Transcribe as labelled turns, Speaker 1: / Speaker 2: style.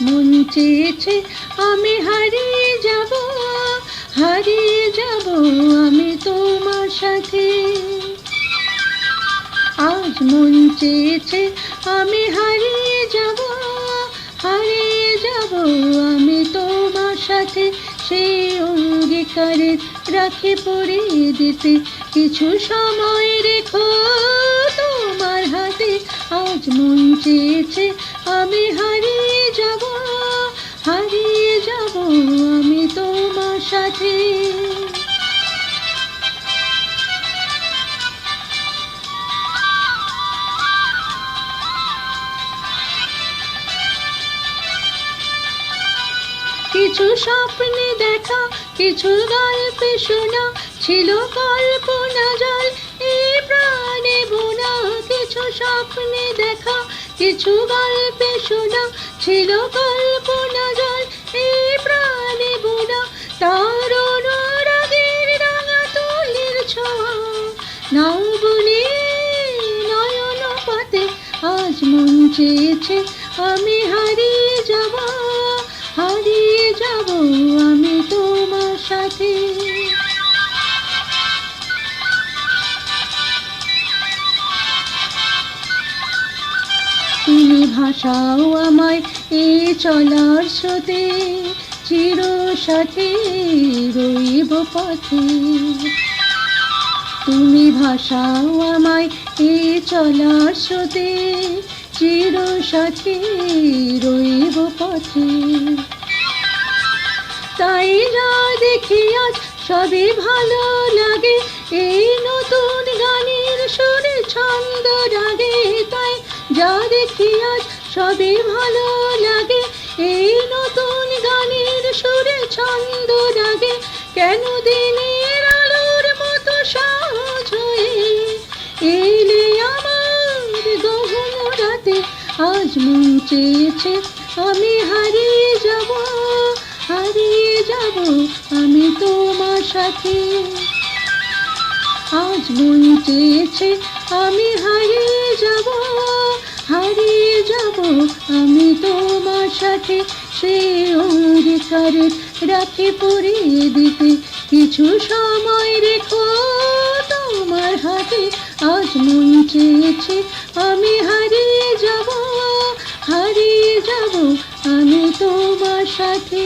Speaker 1: মন চেয়েছে আমি হারিয়ে যাব, হারিয়ে যাব আমি তোমার সাথে। আজ মন চেয়েছে আমি হারিয়ে যাব, হারিয়ে যাব আমি তোমার সাথে। সেই অঙ্গীকারের রাখি পরিয়ে দিতে কিছু সময় রেখো তোমার হাতে। আজ মন চেয়েছে আমি হারিয়ে যাব, হারিয়ে যাব আমি তোমার সাথে। কিছু স্বপ্নে দেখা, কিছু গল্পে শোনা, ছিল কল্পনা জল এই প্রাণে বোনা। কিছু স্বপ্নে দেখা, কিছু গল্পে শোনা, ছিল কল্পনা জল এই প্রাণে বোনা। তার অনুরাগের রাঙা তুলির ছোঁয়া নাও বলে নয়ন পাতে। আজ মন চেয়েছে আমি হারিয়ে যাব, হারিয়ে যাব আমি তোমার সাথে। তুমি ভাসাও আমায় এই চলার স্রোতে, চির সাথে রইব পথে। তুমি ভাসাও আমায় এই চলার স্রোতে, চির সাথে রইব পথে। তাই যা দেখি আজ সবই ভালো লাগে, এই নতুন গানের সুরে ছন্দ রাগে। তাই যা দেখি আজ সবই ভালো লাগে, এই নতুন গানের সুরে ছন্দ রাগে। কেন দিনের আলোর মতো সহজ হয়ে এলে আমার গহন রাতে। আজ মন চেয়েছে আমি হারিয়ে যাব, হারিয়ে যাব আমি তোমার সাথে। আজ মন চেয়েছে আমি হারিয়ে যাব, হারিয়ে যাব আমি তোমার সাথে। সেই অঙ্গীকারের রাখি পরিয়ে দিতে কিছু সময় রেখো তোমার হাতে। আজ মন চেয়েছে আমি হারিয়ে যাব, হারিয়ে যাব আমি তোমার সাথে।